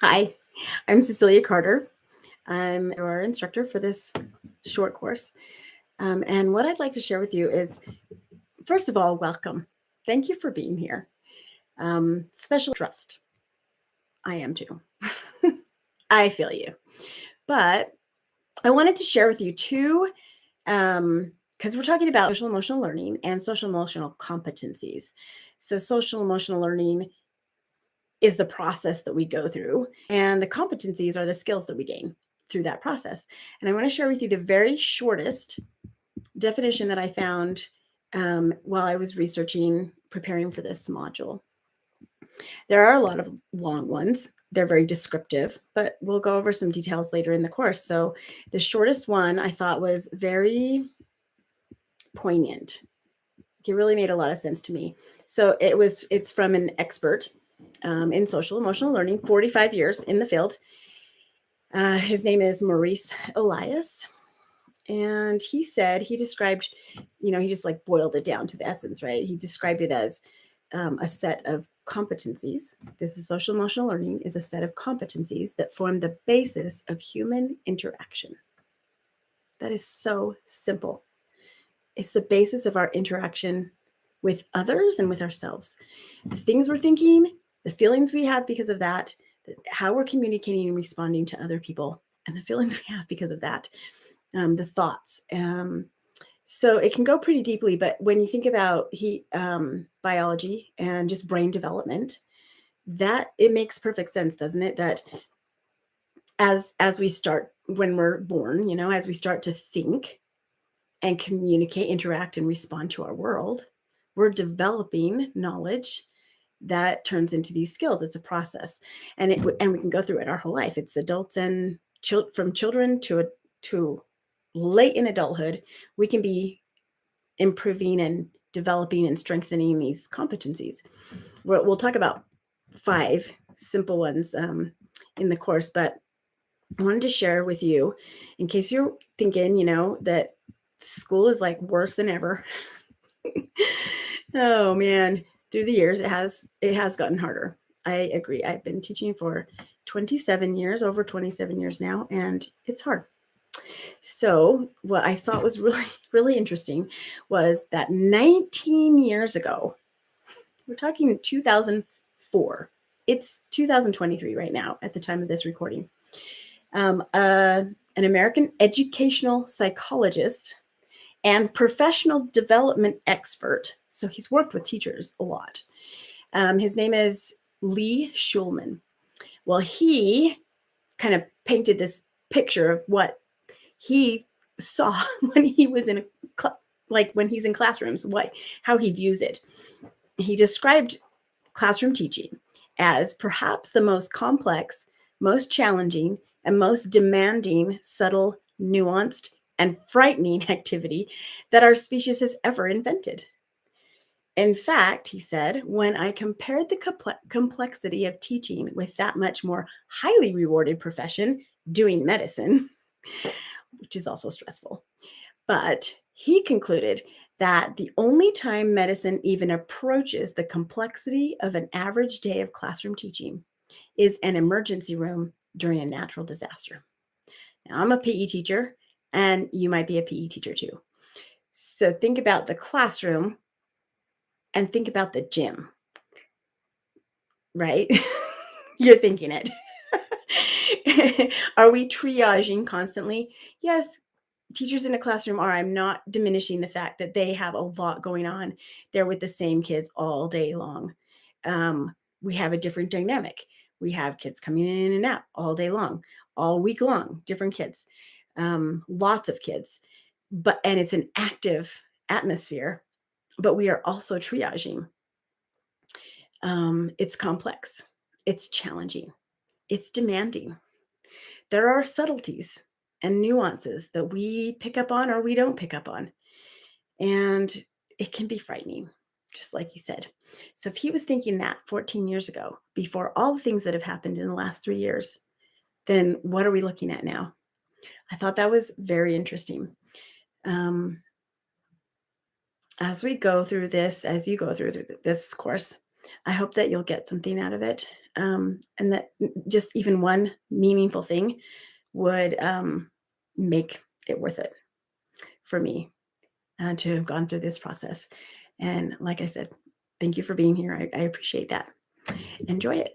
Hi, I'm Cecilia Carter. I'm your instructor for this short course. And what I'd like to share with you is, first of all, welcome. Thank you for being here. Special trust. I am too. I feel you. But I wanted to share with you two, because we're talking about social emotional learning and social emotional competencies. So, social emotional learning is the process that we go through, and the competencies are the skills that we gain through that process. And I want to share with you the very shortest definition that I found while I was researching, preparing for this module. There are a lot of long ones. They're very descriptive, but we'll go over some details later in the course. So the shortest one I thought was very poignant. It really made a lot of sense to me. So it's from an expert in social emotional learning, 45 years in the field. His name is Maurice Elias. And he described, he just like boiled it down to the essence, right? He described it as a set of competencies. This is social emotional learning is a set of competencies that form the basis of human interaction. That is so simple. It's the basis of our interaction with others and with ourselves. The things we're thinking, the feelings we have because of that, how we're communicating and responding to other people, and the feelings we have because of that, the thoughts. So it can go pretty deeply, but when you think about biology and just brain development, that it makes perfect sense, doesn't it? That as we start when we're born, as we start to think and communicate, interact, and respond to our world, we're developing knowledge that turns into these skills. It's a process, and we can go through it our whole life. It's adults and from children to late in adulthood. We can be improving and developing and strengthening these competencies. We'll talk about 5 simple ones in the course, but I wanted to share with you, in case you're thinking, that school is like worse than ever. Oh man, through the years it has gotten harder. I agree. I've been teaching for 27 years, over 27 years now, and it's hard. So, what I thought was really, really interesting was that 19 years ago, we're talking 2004, it's 2023 right now at the time of this recording. An American educational psychologist and professional development expert, so he's worked with teachers a lot. His name is Lee Shulman. Well, he kind of painted this picture of what he saw when he was when he's in classrooms, how he views it. He described classroom teaching as perhaps the most complex, most challenging, and most demanding, subtle, nuanced, and frightening activity that our species has ever invented. In fact, he said, when I compared the complexity of teaching with that much more highly rewarded profession, doing medicine, which is also stressful. But he concluded that the only time medicine even approaches the complexity of an average day of classroom teaching is an emergency room during a natural disaster. Now, I'm a PE teacher, and you might be a PE teacher too. So think about the classroom and think about the gym, right? You're thinking it. Are we triaging constantly? Yes, teachers in a classroom are. I'm not diminishing the fact that they have a lot going on. They're with the same kids all day long. We have a different dynamic. We have kids coming in and out all day long, all week long, different kids, lots of kids. And it's an active atmosphere, but we are also triaging. It's complex. It's challenging. It's demanding. There are subtleties and nuances that we pick up on or we don't pick up on. And it can be frightening, just like he said. So if he was thinking that 14 years ago, before all the things that have happened in the last 3 years, then what are we looking at now? I thought that was very interesting. As we go through this, as you go through this course, I hope that you'll get something out of it. and that just even one meaningful thing would make it worth it for me to have gone through this process. And like I said, thank you for being here. I appreciate that. Enjoy it.